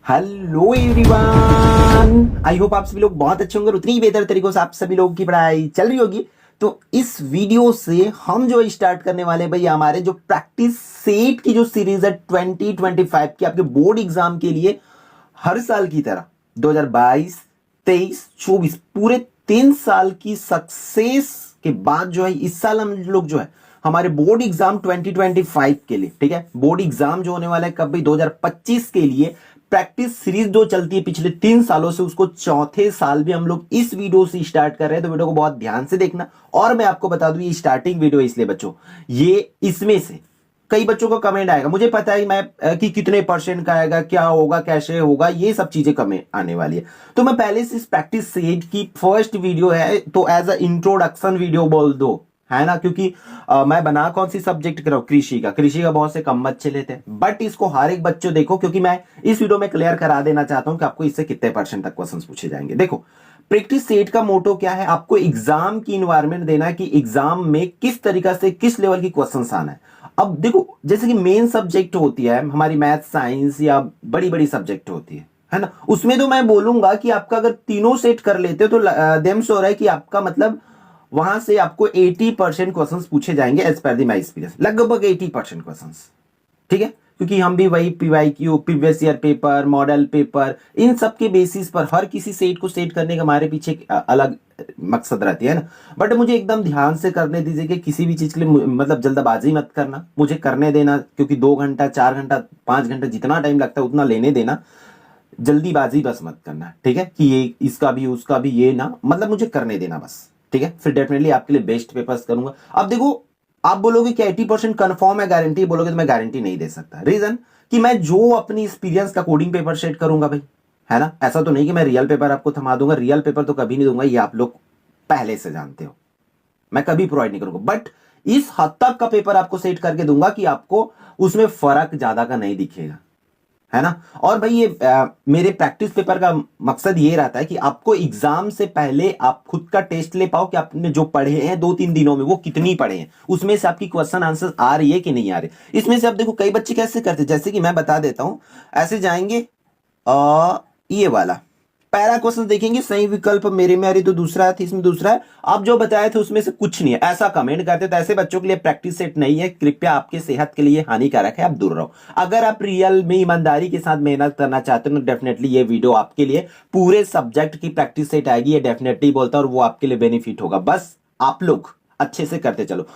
Hello everyone, I hope आप सभी लोग बहुत अच्छे होंगे और उतनी ही बेहतर तरीकों से आप सभी लोगों की पढ़ाई चल रही होगी। तो इस वीडियो से हम जो स्टार्ट करने वाले हैं भाई, हमारे जो प्रैक्टिस सेट की जो सीरीज है 2025 की, आपके बोर्ड एग्जाम के लिए हर साल की तरह 2022, 23, 24 पूरे 3 साल की सक्सेस के बाद जो है इस साल हम लोग जो है हमारे बोर्ड एग्जाम 2025 के लिए, ठीक है, बोर्ड एग्जाम जो होने वाला है कब भाई 2025 के लिए प्रैक्टिस सीरीज जो चलती है पिछले 3 सालों से, उसको चौथे साल भी हम लोग इस वीडियो से स्टार्ट कर रहे हैं। तो वीडियो को बहुत ध्यान से देखना। और मैं आपको बता दूं ये स्टार्टिंग वीडियो इसलिए बच्चों, ये इसमें से कई बच्चों को कमेंट आएगा, मुझे पता है मैं कि कितने परसेंट का आएगा, क्या होगा, कैसे होगा, ये सब चीजें कमेंट आने वाली है। तो मैं पहले से इस प्रैक्टिस सेट की फर्स्ट वीडियो है तो एज अ इंट्रोडक्शन वीडियो बोल दो, है ना, क्योंकि मैं बना कौन सी सब्जेक्ट कर रहा हूं, कृषि का बहुत से कम बच्चे लेते हैं, बट इसको हर एक बच्चों देखो, क्योंकि मैं इस वीडियो में क्लियर करा देना चाहता हूं कि आपको इससे कितने परसेंट तक क्वेश्चन पूछे जाएंगे। देखो, प्रैक्टिस सेट का मोटो क्या है, आपको एग्जाम की इन्वायरमेंट देना है कि एग्जाम में किस तरीका से किस लेवल की क्वेश्चंस आना है। अब देखो, जैसे कि मेन सब्जेक्ट होती है हमारी मैथ, साइंस या बड़ी बड़ी सब्जेक्ट होती है ना, उसमें तो मैं बोलूंगा कि आपका अगर तीनों सेट कर लेते हो तो देम श्योर है कि आपका मतलब वहां से आपको 80% क्वेश्चन पूछे जाएंगे as per the my experience, लगभग 80% क्वेश्चन, ठीक है, क्योंकि हम भी वही PYQ, previous year paper, model paper, इन सब के बेसिस पर हर किसी सेट को सेट करने का हमारे पीछे एक अलग मकसद रहती है ना। बट मुझे एकदम ध्यान से करने दीजिए कि किसी भी चीज के लिए मतलब जल्दबाजी मत करना, मुझे करने देना, क्योंकि 2 घंटा, 4 घंटा, 5 घंटा जितना टाइम लगता है उतना लेने देना, जल्दीबाजी बस मत करना, ठीक है, कि ये इसका भी उसका भी ये ना, मतलब मुझे करने देना बस, ठीक है, फिर डेफिनेटली आपके लिए बेस्ट पेपर्स करूंगा। अब देखो, आप बोलोगे कि 80% कंफर्म है, गारंटी बोलोगे तो मैं गारंटी नहीं दे सकता। रीजन कि मैं जो अपनी एक्सपीरियंस का कोडिंग पेपर सेट करूंगा भाई, है ना, ऐसा तो नहीं कि मैं रियल पेपर आपको थमा दूंगा, रियल पेपर तो कभी नहीं दूंगा, ये आप लोग पहले से जानते हो, मैं कभी प्रोवाइड नहीं करूंगा, बट इस हद तक का पेपर आपको सेट करके दूंगा कि आपको उसमें फर्क ज्यादा का नहीं दिखेगा, है ना। और भाई ये मेरे प्रैक्टिस पेपर का मकसद ये रहता है कि आपको एग्जाम से पहले आप खुद का टेस्ट ले पाओ कि आपने जो पढ़े हैं 2-3 दिनों में वो कितनी पढ़े हैं, उसमें से आपकी क्वेश्चन आंसर आ रही है कि नहीं आ रहे। इसमें से आप देखो कई बच्चे कैसे करते हैं, जैसे कि मैं बता देता हूं, ऐसे जाएंगे ये वाला पैरा क्वेश्चन देखेंगे, सही विकल्प मेरे में आ रही तो दूसरा है, इसमें दूसरा है, आप जो बताए थे उसमें से कुछ नहीं है, ऐसा कमेंट करते, तो ऐसे बच्चों के लिए प्रैक्टिस सेट नहीं है, कृपया आपके सेहत के लिए हानिकारक है, आप दूर रहो। अगर आप रियल में ईमानदारी के साथ मेहनत करना चाहते हो तो डेफिनेटली ये वीडियो आपके लिए पूरे सब्जेक्ट की प्रैक्टिस सेट आएगी, ये डेफिनेटली बोलता हूं, और वो आपके लिए बेनिफिट होगा, बस आप लोग अच्छे से करते चलो।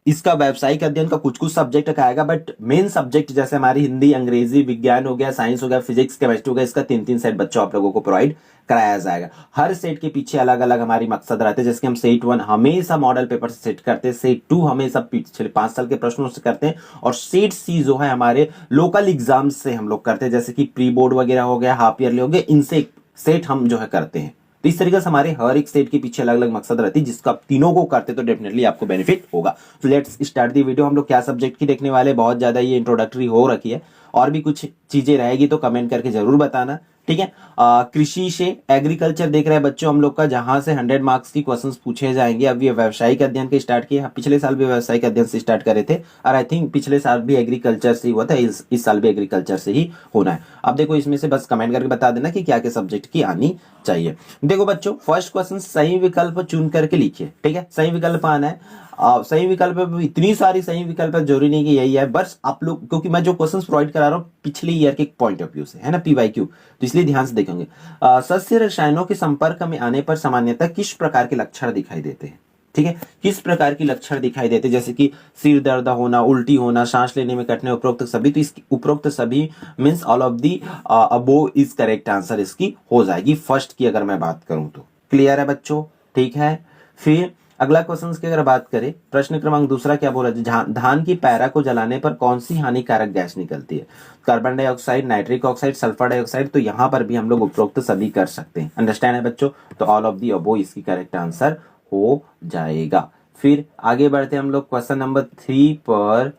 इसका व्यावसायिक अध्ययन का कुछ कुछ सब्जेक्ट का आएगा, बट मेन सब्जेक्ट जैसे हमारी हिंदी, अंग्रेजी, विज्ञान हो गया, साइंस हो गया, फिजिक्स, केमिस्ट्री हो गया, इसका 3-3 सेट बच्चों आप लोगों को प्रोवाइड कराया जाएगा। हर सेट के पीछे अलग अलग हमारी मकसद रहते हैं, जैसे कि हम सेट 1 हमेशा मॉडल पेपर से सेट करते हैं, सेट 2 हमेशा पिछले 5 साल के प्रश्नों से करते हैं, और सेट सी जो है हमारे लोकल एग्जाम से हम लोग करते हैं, जैसे कि प्री बोर्ड वगैरह हो गया, हाफ ईयरली हो गया, इनसे सेट हम जो है करते हैं। तो इस तरीके से हमारे हर एक स्टेट के पीछे अलग अलग मकसद रहती है, जिसका आप तीनों को करते तो डेफिनेटली आपको बेनिफिट होगा। तो लेट्स स्टार्ट दी वीडियो। हम लोग क्या सब्जेक्ट की देखने वाले, बहुत ज्यादा ये इंट्रोडक्टरी हो रखी है, और भी कुछ चीजें रहेगी तो कमेंट करके जरूर बताना, ठीक है। कृषि से एग्रीकल्चर देख रहे हैं बच्चों हम लोग का, जहां से 100 मार्क्स की क्वेश्चंस पूछे जाएंगे। अब ये व्यावसायिक अध्ययन के स्टार्ट किए, पिछले साल भी व्यावसायिक अध्ययन से स्टार्ट करे थे, और आई थिंक पिछले साल भी एग्रीकल्चर से ही हुआ था, इस साल भी एग्रीकल्चर से ही होना है। अब देखो, इसमें से बस कमेंट करके बता देना कि क्या क्या सब्जेक्ट की आनी चाहिए। देखो बच्चों, फर्स्ट क्वेश्चन सही विकल्प चुन करके लिखिए, ठीक है, सही विकल्प आना है। सही विकल्प में इतनी सारी सही विकल्प है, जरूरी नहीं कि यही है, बस आप लोग, क्योंकि मैं जो क्वेश्चंस प्रोवाइड करा रहा हूँ पिछले ईयर के पॉइंट ऑफ व्यू से, है ना, पीवाईक्यू, तो इसलिए ध्यान से देखेंगे। सस्य रसायनों के संपर्क में आने पर सामान्यतः किस प्रकार के लक्षण दिखाई देते हैं, ठीक है, किस प्रकार की लक्षण दिखाई देते, जैसे कि सिर दर्द होना, उल्टी होना, सांस लेने में कठिनाई, उपरोक्त सभी, तो इसकी उपरोक्त सभी means all of the above is correct answer इसकी हो जाएगी फर्स्ट की, अगर मैं बात करूं तो। क्लियर है बच्चों, ठीक है। फिर अगला क्वेश्चन की अगर बात करें, प्रश्न क्रमांक दूसरा क्या बोला, धान की पैरा को जलाने पर कौन सी हानिकारक गैस निकलती है, carbon dioxide, nitric oxide, sulphur dioxide, तो यहां पर भी हम लोग उपरोक्त सभी कर सकते हैं, अंडरस्टैंड है बच्चों, तो ऑल ऑफ दी अबोव इसकी करेक्ट आंसर हो जाएगा। फिर आगे बढ़ते हम लोग क्वेश्चन नंबर 3 पर।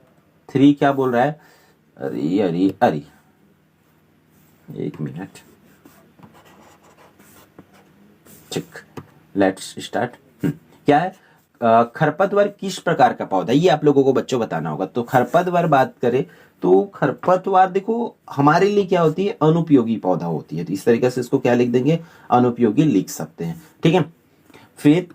3 क्या बोल रहा है, अरे अरे अरे एक मिनट, चेक, लेट्स स्टार्ट। क्या है, खरपतवार किस प्रकार का पौधा है ये आप लोगों को बच्चों बताना होगा। तो खरपतवार बात करें तो खरपतवार देखो हमारे लिए क्या होती है, अनुपयोगी पौधा होती है। तो इस तरीके से इसको क्या लिख देंगे, अनुपयोगी लिख सकते हैं, ठीक है। फिर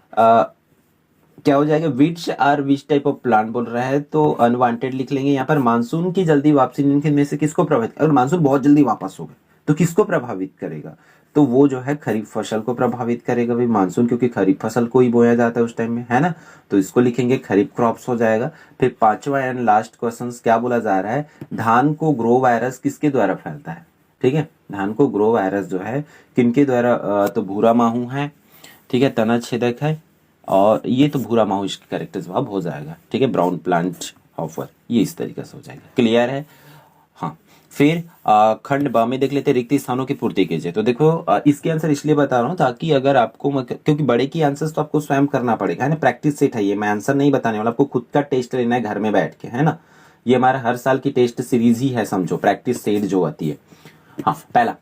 क्या हो जाएगा, which are which type of plant बोल रहा है, तो अनवांटेड लिख लेंगे यहाँ पर। मानसून की जल्दी वापसी इनके में से किसको प्रभावित, अगर मानसून बहुत जल्दी वापस होगा तो किसको प्रभावित करेगा, तो वो जो है खरीफ फसल को प्रभावित करेगा भाई मानसून, क्योंकि खरीफ फसल को ही बोया जाता है उस टाइम में, है ना। तो इसको लिखेंगे खरीफ क्रॉप्स हो जाएगा। फिर पांचवा एंड लास्ट क्वेश्चन क्या बोला जा रहा है, धान को ग्रो वायरस किसके द्वारा फैलता है, ठीक है। धान को ग्रो वायरस जो है किनके द्वारा, तो भूरा माहू है, ठीक है, तना छेदक है, और ये तो भूरा माहू इसका करेक्ट जवाब हो जाएगा, ठीक है। ब्राउन प्लांट ऑफर, ये इस तरीके से हो जाएगा, क्लियर है। हाँ, फिर खंड ब में देख लेते हैं, रिक्त स्थानों की पूर्ति कीजिए। तो देखो इसके आंसर इसलिए बता रहा हूँ ताकि अगर आपको क्योंकि बड़े की आंसर्स तो आपको स्वयं करना पड़ेगा, है ना, प्रैक्टिस सेट है ये, मैं आंसर नहीं बताने वाला, आपको खुद का टेस्ट लेना है घर में बैठ के, है ना। ये हमारा हर साल की टेस्ट सीरीज ही है, समझो, प्रैक्टिस सेट जो आती है। हाँ, पहला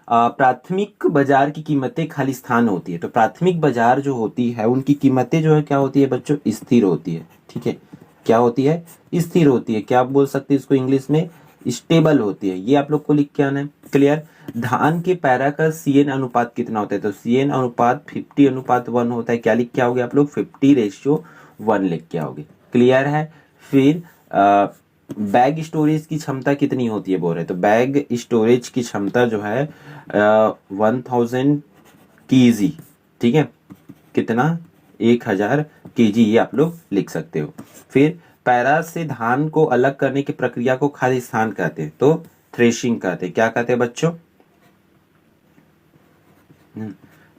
प्राथमिक बाजार की कीमतें खाली स्थान होती है। तो प्राथमिक बाजार जो होती है उनकी कीमतें जो है क्या होती है बच्चों, स्थिर होती है, ठीक है। क्या होती है, स्थिर होती है। क्या आप बोल सकते हैं इसको इंग्लिश में, स्टेबल होती है। ये आप लोग को लिख के आना है, क्लियर। धान के पैरा का सीएन अनुपात कितना होता है, तो सीएन अनुपात 50:1 होता है। क्या लिख के आओगे आप लोग, 50:1 लिख के आओगे, क्लियर है। फिर बैग स्टोरेज की क्षमता कितनी होती है बोल रहे, तो बैग स्टोरेज की क्षमता जो है 1000 kg, ठीक है, कितना, 1000 kg, ये आप लोग लिख सकते हो। फिर पैरा से धान को अलग करने की प्रक्रिया को खाली स्थान कहते हैं, तो थ्रेशिंग कहते हैं। क्या कहते हैं बच्चों,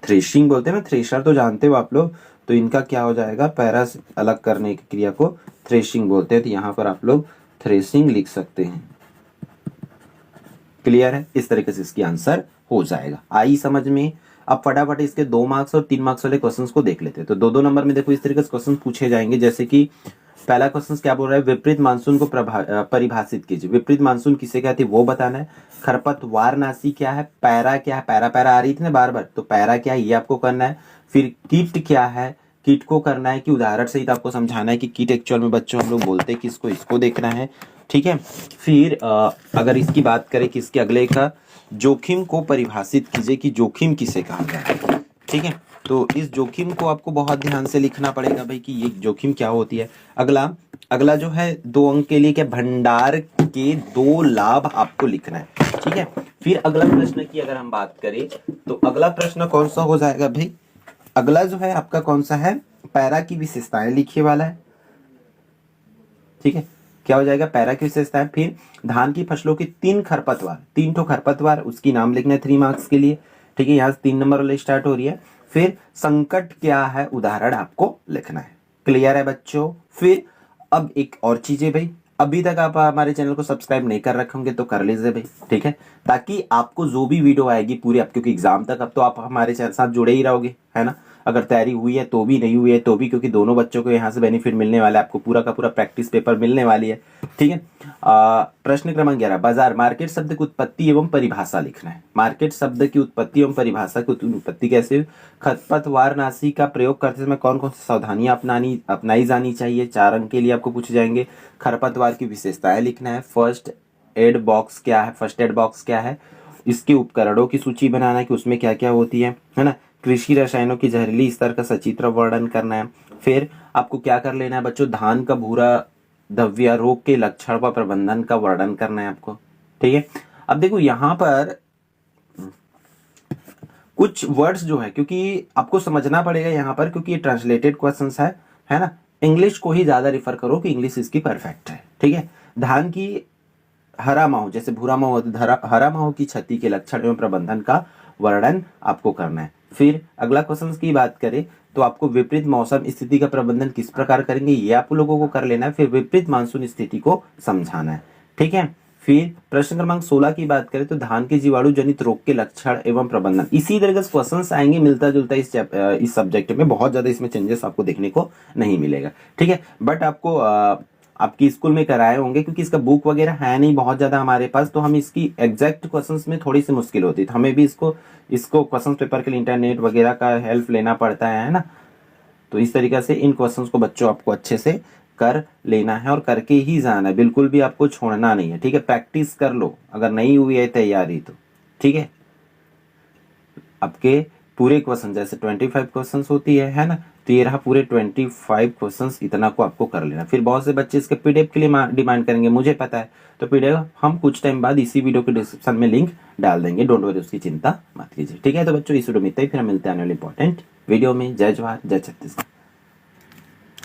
थ्रेशिंग बोलते हैं ना, थ्रेशर तो जानते हो आप लोग, तो इनका क्या हो जाएगा, पैरा से अलग करने की क्रिया को थ्रेशिंग बोलते हैं। तो यहाँ पर आप लोग थ्रेशिंग लिख सकते हैं, क्लियर है। इस तरीके से इसकी आंसर हो जाएगा, आई समझ में। अब फटाफट इसके 2 मार्क्स और 3 मार्क्स वाले क्वेश्चंस को देख लेते हैं। तो 2-2 नंबर में देखो इस तरीके से क्वेश्चन पूछे जाएंगे, जैसे कि पहला क्वेश्चन क्या बोल रहा है, विपरीत मानसून को परिभाषित कीजिए। विपरीत मानसून किसे कहते हैं वो बताना है। खरपतवारनाशी क्या है, पैरा क्या है, पैरा पैरा आ रही थी ना बार बार, तो पैरा क्या है ये आपको करना है। फिर कीट क्या है, कीट को करना है कि उदाहरण सहित आपको समझाना है कि कीट एक्चुअल में बच्चों हम लोग बोलते हैं किसको, इसको देखना है, ठीक है। फिर अगर इसकी बात करें कि इसके अगले का, जोखिम को परिभाषित कीजिए कि जोखिम किसे कहा जाता है, ठीक है। तो इस जोखिम को आपको बहुत ध्यान से लिखना पड़ेगा भाई कि ये जोखिम क्या होती है। अगला जो है 2 अंक के लिए क्या, भंडार के 2 लाभ आपको लिखना है, ठीक है। फिर अगला प्रश्न की अगर हम बात करें तो अगला प्रश्न कौन सा हो जाएगा भाई, अगला जो है आपका कौन सा है, पैरा की विशेषताएं लिखिए वाला है, ठीक है। क्या हो जाएगा, पैरा की विशेषताएं। फिर धान की फसलों की 3 ठो खरपतवार, उसकी नाम लिखना है 3 मार्क्स के लिए, ठीक है। यहाँ से 3 नंबर वाले स्टार्ट हो रही है। फिर संकट क्या है, उदाहरण आपको लिखना है, क्लियर है बच्चों। फिर अब एक और चीज है भाई, अभी तक आप हमारे चैनल को सब्सक्राइब नहीं कर रखे होंगे तो कर लीजिए भाई, ठीक है, ताकि आपको जो भी वीडियो आएगी पूरी, आप क्योंकि एग्जाम तक अब तो आप हमारे चैनल साथ जुड़े ही रहोगे, है ना। अगर तैयारी हुई है तो भी, नहीं हुई है तो भी, क्योंकि दोनों बच्चों को यहाँ से बेनिफिट मिलने वाला है, आपको पूरा का पूरा प्रैक्टिस पेपर मिलने वाली है, ठीक है। प्रश्न क्रमांक 11, बाजार, मार्केट शब्द की उत्पत्ति एवं परिभाषा लिखना है। मार्केट शब्द की उत्पत्ति एवं परिभाषा की उत्पत्ति कैसे, खरपतवारनाशी का प्रयोग करते समय कौन कौन सी सावधानियां अपनाई जानी चाहिए, 4 अंक के लिए आपको पूछे जाएंगे। खरपतवार की विशेषताएं लिखना है। फर्स्ट एड बॉक्स क्या है, इसके उपकरणों की सूची बनाना है कि उसमें क्या क्या होती है ना। कृषि रसायनों की जहरीली स्तर का सचित्र वर्णन करना है। फिर आपको क्या कर लेना है बच्चों, धान का भूरा धब्बिया रोग के लक्षण व प्रबंधन का वर्णन करना है आपको, ठीक है। अब देखो यहाँ पर कुछ वर्ड्स जो है, क्योंकि आपको समझना पड़ेगा यहाँ पर, क्योंकि ये ट्रांसलेटेड क्वेश्चंस है ना। इंग्लिश को ही ज्यादा रिफर करो कि इंग्लिश इसकी परफेक्ट है, ठीक है। धान की हरा माहू, जैसे भूरा माहू, हरा माहू की क्षति के लक्षण एवं प्रबंधन का वर्णन आपको करना है। फिर अगला क्वेश्चन की बात करें तो आपको विपरीत मौसम स्थिति का प्रबंधन किस प्रकार करेंगे ये आप लोगों को कर लेना है। फिर विपरीत मानसून स्थिति को समझाना है, ठीक है। फिर प्रश्न क्रमांक 16 की बात करें तो धान के जीवाणु जनित रोग के लक्षण एवं प्रबंधन, इसी तरह के क्वेश्चंस आएंगे मिलता जुलता इस सब्जेक्ट में, बहुत ज्यादा इसमें चेंजेस आपको देखने को नहीं मिलेगा, ठीक है। बट आपको आपकी स्कूल में कराए होंगे, क्योंकि इसका बुक वगैरह है नहीं बहुत ज्यादा हमारे पास, तो हम इसकी एग्जैक्ट क्वेश्चंस में थोड़ी सी मुश्किल होती है, तो हमें भी इसको क्वेश्चन पेपर के लिए इंटरनेट वगैरह का हेल्प लेना पड़ता है ना। तो इस तरीके से इन क्वेश्चंस को बच्चों आपको अच्छे से कर लेना है और करके ही जाना है, बिल्कुल भी आपको छोड़ना नहीं है। ठीक है, प्रैक्टिस कर लो अगर नहीं हुई है तैयारी तो। ठीक है, आपके पूरे क्वेश्चन जैसे 25 क्वेश्चंस होती है ना, तो ये रहा पूरे 25 क्वेश्चंस, इतना को आपको कर लेना। फिर बहुत से बच्चे इसके पीडीएफ के लिए डिमांड करेंगे, मुझे पता है, तो पीडीएफ हम कुछ टाइम बाद इसी वीडियो के डिस्क्रिप्शन में लिंक डाल देंगे, डोंट वरी, उसकी चिंता मत कीजिए। ठीक है, तो बच्चों इस वीडियो में इतना ही, फिर हम मिलते हैं आने वाले इंपॉर्टेंट वीडियो में। जय जवाहर, जय छत्तीसगढ़।